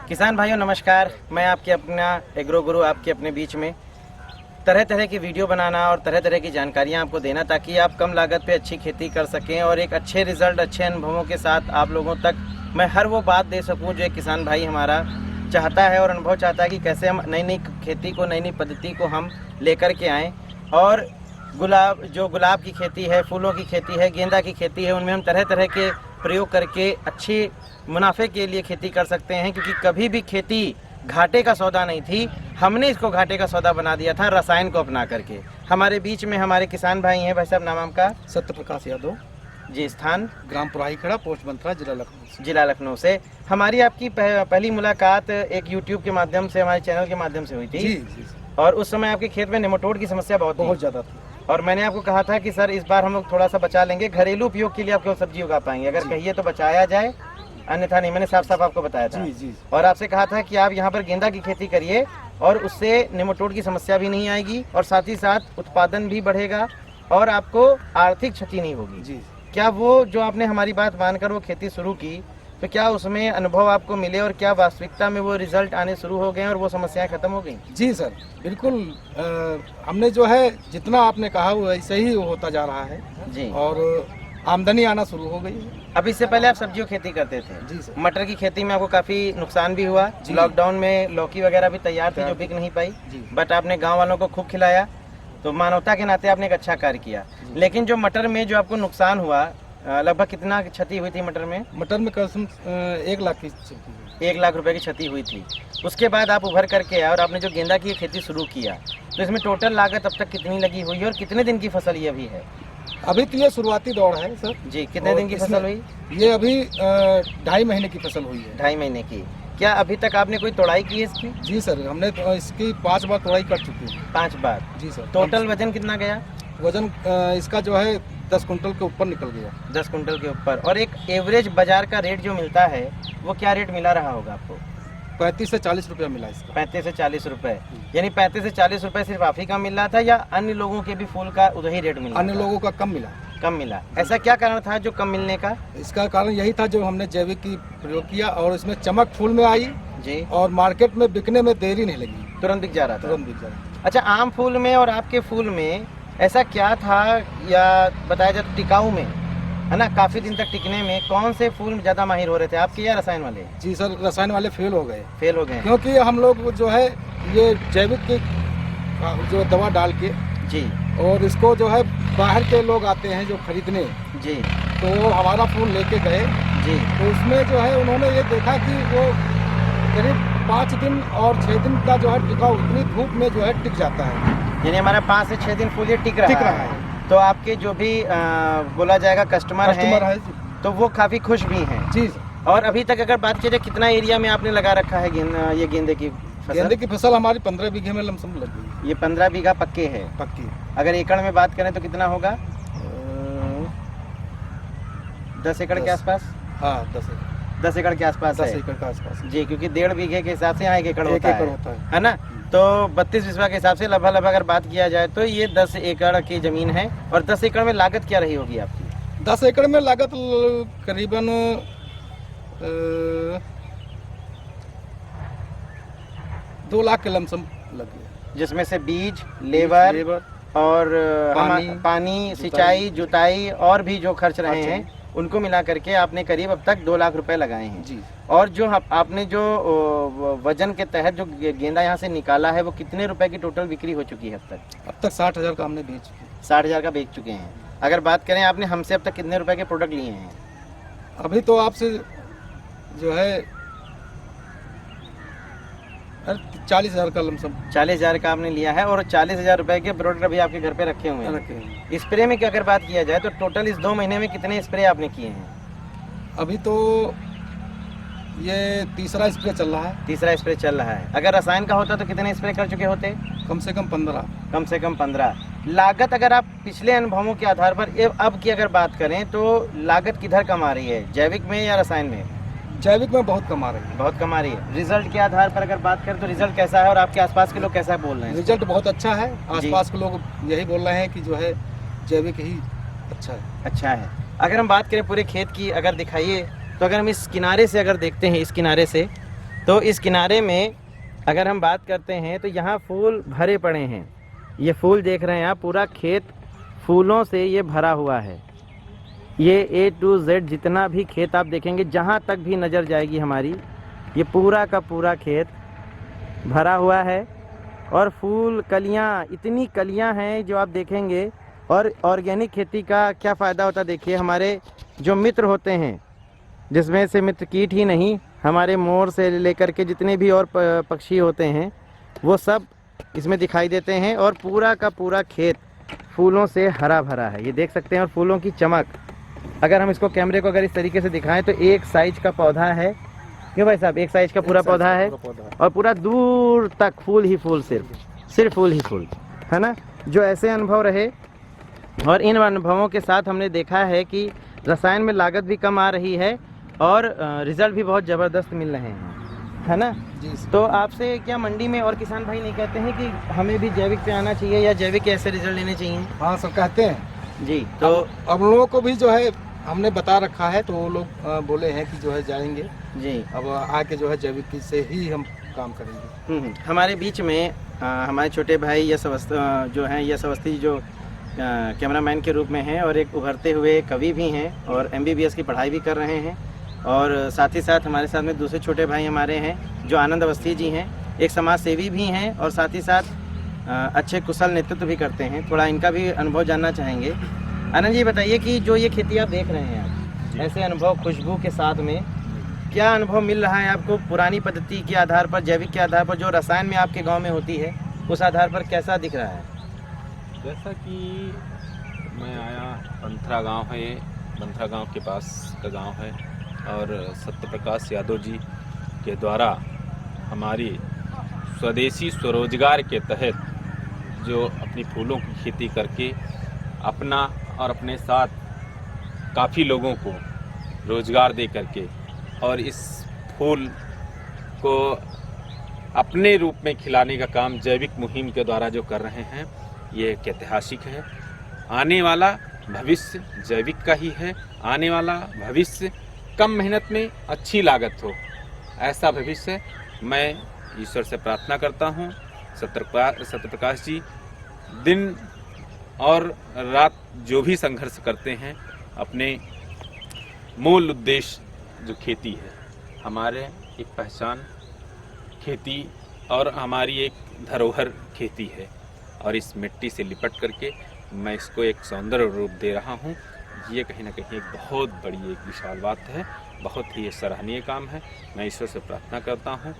किसान भाइयों नमस्कार। मैं आपके अपना एग्रो गुरु आपके अपने बीच में तरह तरह की वीडियो बनाना और तरह तरह की जानकारियां आपको देना ताकि आप कम लागत पे अच्छी खेती कर सकें और एक अच्छे रिजल्ट अच्छे अनुभवों के साथ आप लोगों तक मैं हर वो बात दे सकूं जो एक किसान भाई हमारा चाहता है और अनुभव चाहता है कि कैसे हम नई नई खेती को नई नई पद्धति को हम लेकर के आएँ और गुलाब की खेती है, फूलों की खेती है, गेंदा की खेती है, उनमें हम तरह तरह के प्रयोग करके अच्छे मुनाफे के लिए खेती कर सकते हैं। क्योंकि कभी भी खेती घाटे का सौदा नहीं थी, हमने इसको घाटे का सौदा बना दिया था रसायन को अपना करके। हमारे बीच में हमारे किसान भाई हैं। भाई साहब नाम आपका? सत्यप्रकाश यादव जी। स्थान? ग्राम पुराही खड़ा, पोस्ट मंत्रा, जिला लखनऊ से। हमारी आपकी पहली मुलाकात एक यूट्यूब के माध्यम से, हमारे चैनल के माध्यम से हुई थी। जी। और उस समय आपके खेत में नेमाटोड की समस्या बहुत ज़्यादा थी और मैंने आपको कहा था कि सर इस बार हम लोग थोड़ा सा बचा लेंगे, घरेलू उपयोग के लिए आप केवल सब्जी उगा पाएंगे, अगर कहिए तो बचाया जाए, अन्यथा नहीं। मैंने साफ साफ आपको बताया था। जी। और आपसे कहा था कि आप यहाँ पर गेंदा की खेती करिए और उससे नेमाटोड की समस्या भी नहीं आएगी और साथ ही साथ उत्पादन भी बढ़ेगा और आपको आर्थिक क्षति नहीं होगी। जी। क्या वो जो आपने हमारी बात मानकर वो खेती शुरू की तो क्या उसमें अनुभव आपको मिले और क्या वास्तविकता में वो रिजल्ट आने शुरू हो गए और वो समस्याएं खत्म हो गई? जी सर, बिल्कुल। हमने जो है जितना आपने कहा वो ऐसे ही होता जा रहा है जी और आमदनी आना शुरू हो गई है। अब इससे पहले आप सब्जियों खेती करते थे? जी सर। मटर की खेती में आपको काफी नुकसान भी हुआ, लॉकडाउन में लौकी वगैरह भी तैयार थी जो बिक नहीं पाई, बट आपने गाँव वालों को खूब खिलाया, तो मानवता के नाते आपने एक अच्छा कार्य किया। लेकिन जो मटर में जो आपको नुकसान हुआ, लगभग कितना क्षति हुई थी मटर में? मटर में कसम 1 लाख की क्षति हुई। 1 लाख रुपए की क्षति हुई थी। उसके बाद आप उभर करके आए और आपने जो गेंदा की खेती शुरू किया, तो इसमें टोटल लागत अब तक कितनी लगी हुई है और कितने दिन की फसल ये अभी है? अभी तो ये शुरुआती दौर है सर जी। कितने दिन की फसल हुई? ये अभी 2.5 महीने की फसल हुई है। 2.5 महीने की। क्या अभी तक आपने कोई तोड़ाई की है इसकी? जी सर, हमने तो इसकी 5 बार तोड़ाई कर चुकी है। 5 बार? जी सर। टोटल वजन कितना गया? वजन इसका जो है 10 कुंटल के ऊपर निकल गया। 10 कुंटल के ऊपर। और एक एवरेज बाजार का रेट जो मिलता है वो क्या रेट मिला रहा होगा आपको? 35 से 40 रुपया मिला इसका। 35 से 40 रुपए। यानी 35 से 40 रुपए सिर्फ आप ही का मिल रहा था या अन्य लोगों के भी फूल का उधर ही रेट मिला? अन्य लोगों का कम मिला। कम मिला। ऐसा क्या कारण था जो कम मिलने का? इसका कारण यही था जो हमने जैविक की प्रयोग किया और इसमें चमक फूल में आई जी और मार्केट में बिकने में देरी नहीं लगी, तुरंत बिक जा रहा था। तुरंत बिक जा रहा। अच्छा, आम फूल में और आपके फूल में ऐसा क्या था या बताया जाए तो टिकाऊ में, है ना, काफी दिन तक टिकने में कौन से फूल ज्यादा माहिर हो रहे थे, आपके या रसायन वाले? जी सर, रसायन वाले फेल हो गए। फेल हो गए क्योंकि हम लोग जो है ये जैविक की जो दवा डाल के जी, और इसको जो है बाहर के लोग आते हैं जो खरीदने जी, तो वो हमारा फूल लेके गए जी, तो उसमें जो है उन्होंने ये देखा कि वो करीब 5 दिन और 6 दिन का जो है टिकाऊ उतनी धूप में जो है टिक जाता है। यानी हमारा 5 से 6 दिन फूल ये टिक रहा है। तो आपके जो भी बोला जाएगा कस्टमर है तो वो काफी खुश भी हैं। जी सर। और अभी तक अगर बात की जाए कितना एरिया में आपने लगा रखा है ये गेंदे की फसल? गेंदे की फसल हमारी 15 बीघे में लमसम लग गई। ये 15 बीघा पक्के है? पक्की। अगर एकड़ में बात करें तो कितना होगा? 10 एकड़ के आसपास? हाँ, 10 एकड़ के आसपास 10 है एकड़ के आसपास जी। क्योंकि 1.5 बीघे के हिसाब से यहाँ 1 एकड़ होता है ना। तो 32 बिस्वा के हिसाब से लगभग अगर बात किया जाए तो ये 10 एकड़ की जमीन है। और 10 एकड़ में लागत क्या रही होगी आपकी? 10 एकड़ में लागत करीबन 2 लाख के लमसम लग गया, जिसमें से बीज, लेबर और पानी, सिंचाई, जुताई और भी जो खर्च रहे हैं उनको मिला करके आपने करीब अब तक 2 लाख रुपए लगाए हैं जी। और जो आपने जो वजन के तहत जो गेंदा यहाँ से निकाला है वो कितने रुपए की टोटल बिक्री हो चुकी है अब तक? अब तक 60,000 का हमने बेच चुके। 60,000 का बेच चुके हैं। अगर बात करें आपने हमसे अब तक कितने रुपए के प्रोडक्ट लिए हैं? अभी तो आपसे जो है 40,000 का लमसम। 40,000 का आपने लिया है और 40,000 रुपए के प्रोडक्ट अभी आपके घर पे रखे हुए हैं। स्प्रे में क्या अगर बात किया जाए तो टोटल इस 2 महीने में कितने स्प्रे आपने किए हैं? अभी तो ये तीसरा स्प्रे चल रहा है। तीसरा स्प्रे चल रहा है। अगर रसायन का होता तो कितने स्प्रे कर चुके होते? कम से कम 15। कम से कम 15। लागत अगर आप पिछले अनुभवों के आधार पर अब की अगर बात करें तो लागत किधर कम आ रही है, जैविक में या रसायन में? जैविक में बहुत कम आ रही है। बहुत कम आ रही है। रिजल्ट के आधार पर अगर बात करें तो रिजल्ट कैसा है और आपके आसपास के लोग कैसा बोल रहे हैं? रिजल्ट बहुत अच्छा है। आसपास के लोग यही बोल रहे हैं कि जो है जैविक ही अच्छा है। अच्छा है। अगर हम बात करें पूरे खेत की, अगर दिखाइए तो अगर हम इस किनारे से अगर देखते हैं, इस किनारे से तो इस किनारे में अगर हम बात करते हैं तो यहाँ फूल भरे पड़े हैं। ये फूल देख रहे हैं आप, पूरा खेत फूलों से ये भरा हुआ है। ये A to Z जितना भी खेत आप देखेंगे, जहाँ तक भी नज़र जाएगी हमारी, ये पूरा का पूरा खेत भरा हुआ है। और फूल कलियाँ, इतनी कलियाँ हैं जो आप देखेंगे। और ऑर्गेनिक खेती का क्या फ़ायदा होता है, देखिए हमारे जो मित्र होते हैं, जिसमें से मित्र कीट ही नहीं, हमारे मोर से लेकर के जितने भी और पक्षी होते हैं, वो सब इसमें दिखाई देते हैं। और पूरा का पूरा खेत फूलों से हरा भरा है, ये देख सकते हैं। और फूलों की चमक, अगर हम इसको कैमरे को अगर इस तरीके से दिखाएं तो एक साइज का पौधा है, क्यों भाई साहब, एक साइज का पूरा पौधा है। और पूरा दूर तक फूल ही फूल, सिर्फ फूल ही फूल, है ना। जो ऐसे अनुभव रहे, और इन अनुभवों के साथ हमने देखा है कि रसायन में लागत भी कम आ रही है और रिजल्ट भी बहुत ज़बरदस्त मिल रहे हैं, है ना जी। तो आपसे क्या मंडी में और किसान भाई नहीं कहते हैं कि हमें भी जैविक पे आना चाहिए या जैविक के ऐसे रिजल्ट लेने चाहिए? हाँ सर, कहते हैं जी। तो अब लोगों को भी जो है हमने बता रखा है, तो वो लोग बोले हैं कि जो है जाएंगे जी, अब आके जो है जैविक से ही हम काम करेंगे। हमारे बीच में हमारे छोटे भाई यश जो हैं, यश अवस्थी, जो कैमरामैन के रूप में हैं और एक उभरते हुए कवि भी हैं और MBBS की पढ़ाई भी कर रहे हैं। और साथ ही साथ हमारे साथ में दूसरे छोटे भाई हमारे हैं जो आनंद अवस्थी जी हैं, एक समाज सेवी भी हैं और साथ ही साथ अच्छे कुशल नेतृत्व भी करते हैं। थोड़ा इनका भी अनुभव जानना चाहेंगे। आनंद जी बताइए कि जो ये खेती आप देख रहे हैं आप, ऐसे अनुभव खुशबू के साथ में क्या अनुभव मिल रहा है आपको? पुरानी पद्धति के आधार पर, जैविक के आधार पर, जो रसायन में आपके गाँव में होती है, उस आधार पर कैसा दिख रहा है? जैसा कि मैं आया, बंथरा गांव है, ये बंथरा गांव के पास का गांव है। और सत्य प्रकाश यादव जी के द्वारा हमारी स्वदेशी स्वरोजगार के तहत जो अपनी फूलों की खेती करके अपना और अपने साथ काफ़ी लोगों को रोज़गार दे करके और इस फूल को अपने रूप में खिलाने का काम जैविक मुहिम के द्वारा जो कर रहे हैं, ये एक ऐतिहासिक है। आने वाला भविष्य जैविक का ही है। आने वाला भविष्य कम मेहनत में अच्छी लागत हो, ऐसा भविष्य मैं ईश्वर से प्रार्थना करता हूँ। सत्य प्रकाश जी दिन और रात जो भी संघर्ष करते हैं, अपने मूल उद्देश्य जो खेती है, हमारे एक पहचान खेती और हमारी एक धरोहर खेती है। और इस मिट्टी से लिपट करके मैं इसको एक सौंदर्य रूप दे रहा हूँ। ये कहीं ना कहीं एक बहुत बड़ी, एक विशाल बात है, बहुत ही सराहनीय काम है। मैं ईश्वर से प्रार्थना करता हूँ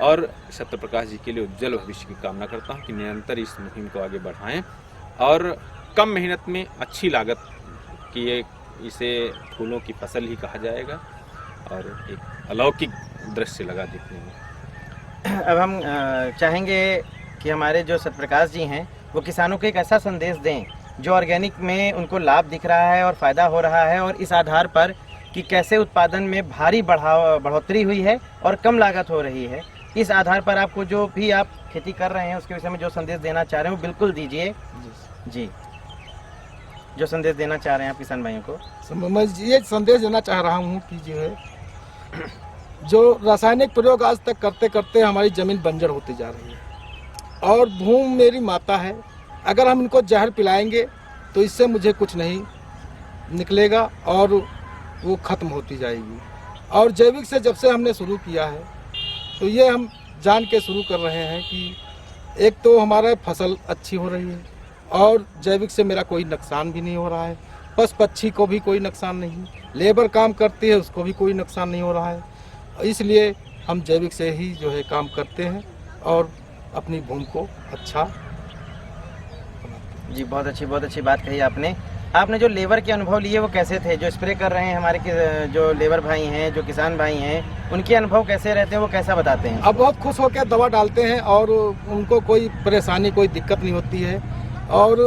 और सत्य प्रकाश जी के लिए उज्जवल भविष्य की कामना करता हूँ कि निरंतर इस मुहिम को आगे बढ़ाएं और कम मेहनत में अच्छी लागत की इसे फूलों की फसल ही कहा जाएगा और एक अलौकिक दृश्य लगा देखने में। अब हम चाहेंगे कि हमारे जो सत्यप्रकाश जी हैं वो किसानों को एक ऐसा संदेश दें जो ऑर्गेनिक में उनको लाभ दिख रहा है और फ़ायदा हो रहा है, और इस आधार पर कि कैसे उत्पादन में भारी बढ़ोतरी हुई है और कम लागत हो रही है। इस आधार पर आपको जो भी आप खेती कर रहे हैं उसके विषय में जो संदेश देना चाह रहे हैं वो बिल्कुल दीजिए जी। जो संदेश देना चाह रहे हैं आप किसान भाइयों को? मैं ये संदेश देना चाह रहा हूँ कि जो है, जो रासायनिक प्रयोग आज तक करते करते हमारी ज़मीन बंजर होती जा रही है और भूमि मेरी माता है। अगर हम इनको जहर पिलाएंगे तो इससे मुझे कुछ नहीं निकलेगा और वो ख़त्म होती जाएगी। और जैविक से जब से हमने शुरू किया है तो ये हम जान के शुरू कर रहे हैं कि एक तो हमारा फसल अच्छी हो रही है और जैविक से मेरा कोई नुकसान भी नहीं हो रहा है। पशु पक्षी को भी कोई नुकसान नहीं, लेबर काम करती है उसको भी कोई नुकसान नहीं हो रहा है। इसलिए हम जैविक से ही जो है काम करते हैं और अपनी भूमि को अच्छा जी। बहुत अच्छी बात कही आपने। आपने जो लेबर के अनुभव लिए वो कैसे थे? जो स्प्रे कर रहे हैं हमारे जो लेबर भाई हैं, जो किसान भाई हैं, उनके अनुभव कैसे रहते हैं, वो कैसा बताते हैं? अब बहुत खुश होकर दवा डालते हैं और उनको कोई परेशानी, कोई दिक्कत नहीं होती है। और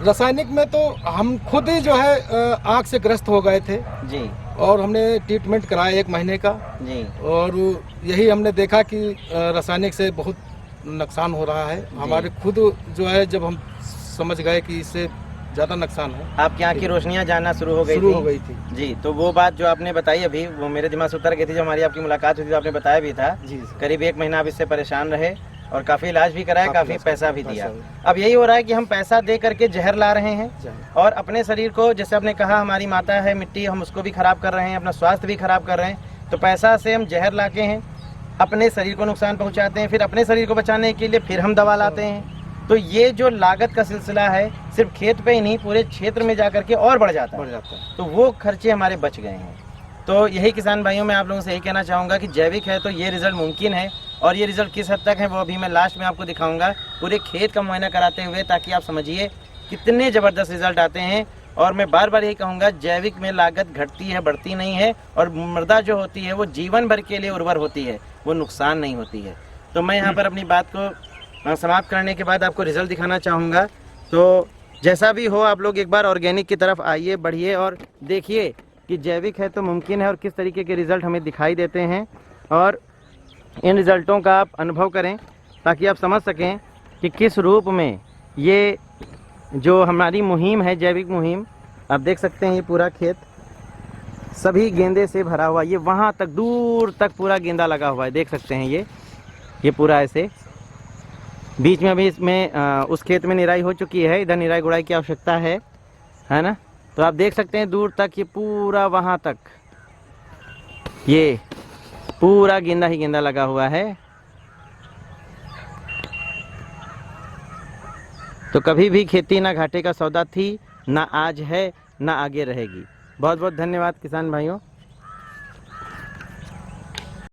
रासायनिक में तो हम खुद ही जो है आँख से ग्रस्त हो गए थे जी, और हमने ट्रीटमेंट कराया 1 महीने का जी। और यही हमने देखा कि रासायनिक से बहुत नुकसान हो रहा है हमारे। खुद जो है जब हम समझ गए कि इससे ज़्यादा नुकसान है। आपकी आँख की रोशनियाँ जानना शुरू हो गई थी जी। तो वो बात जो आपने बताई अभी, वो मेरे दिमाग से उतर गई थी। जब हमारी आपकी मुलाकात हुई थी तो आपने बताया भी था जी करीब 1 महीना आप इससे परेशान रहे और काफ़ी इलाज भी कराया, काफ़ी पैसा भी दिया। भी। अब यही हो रहा है कि हम पैसा दे करके जहर ला रहे हैं जहर। और अपने शरीर को, जैसे आपने कहा हमारी माता है मिट्टी, हम उसको भी खराब कर रहे हैं, अपना स्वास्थ्य भी खराब कर रहे हैं। तो पैसा से हम जहर लाके हैं, अपने शरीर को नुकसान पहुंचाते हैं, फिर अपने शरीर को बचाने के लिए फिर हम दवा लाते हैं। तो ये जो लागत का सिलसिला है सिर्फ खेत पे ही नहीं, पूरे क्षेत्र में जा करके और बढ़ जाता है। तो वो खर्चे हमारे बच गए हैं। तो यही किसान भाइयों, मैं आप लोगों से यही कहना चाहूँगा कि जैविक है तो ये रिज़ल्ट मुमकिन है। और ये रिज़ल्ट किस हद तक है वो अभी मैं लास्ट में आपको दिखाऊंगा, पूरे खेत का मुआयना कराते हुए, ताकि आप समझिए कितने ज़बरदस्त रिज़ल्ट आते हैं। और मैं बार बार यही कहूँगा, जैविक में लागत घटती है, बढ़ती नहीं है। और मृदा जो होती है वो जीवन भर के लिए उर्वर होती है, वो नुकसान नहीं होती है। तो मैं यहाँ पर अपनी बात को समाप्त करने के बाद आपको रिज़ल्ट दिखाना चाहूँगा। तो जैसा भी हो, आप लोग एक बार ऑर्गेनिक की तरफ आइए, बढ़िए और देखिए कि जैविक है तो मुमकिन है और किस तरीके के रिज़ल्ट हमें दिखाई देते हैं। और इन रिज़ल्टों का आप अनुभव करें ताकि आप समझ सकें कि किस रूप में ये जो हमारी मुहिम है, जैविक मुहिम, आप देख सकते हैं ये पूरा खेत सभी गेंदे से भरा हुआ, ये वहाँ तक दूर तक पूरा गेंदा लगा हुआ है, देख सकते हैं। ये पूरा ऐसे बीच में अभी इसमें उस खेत में निराई हो चुकी है, इधर निराई गुड़ाई की आवश्यकता है ना। तो आप देख सकते हैं दूर तक ये पूरा वहाँ तक ये पूरा गेंदा ही गेंदा लगा हुआ है। तो कभी भी खेती ना घाटे का सौदा थी, ना आज है, ना आगे रहेगी। बहुत बहुत धन्यवाद किसान भाइयों।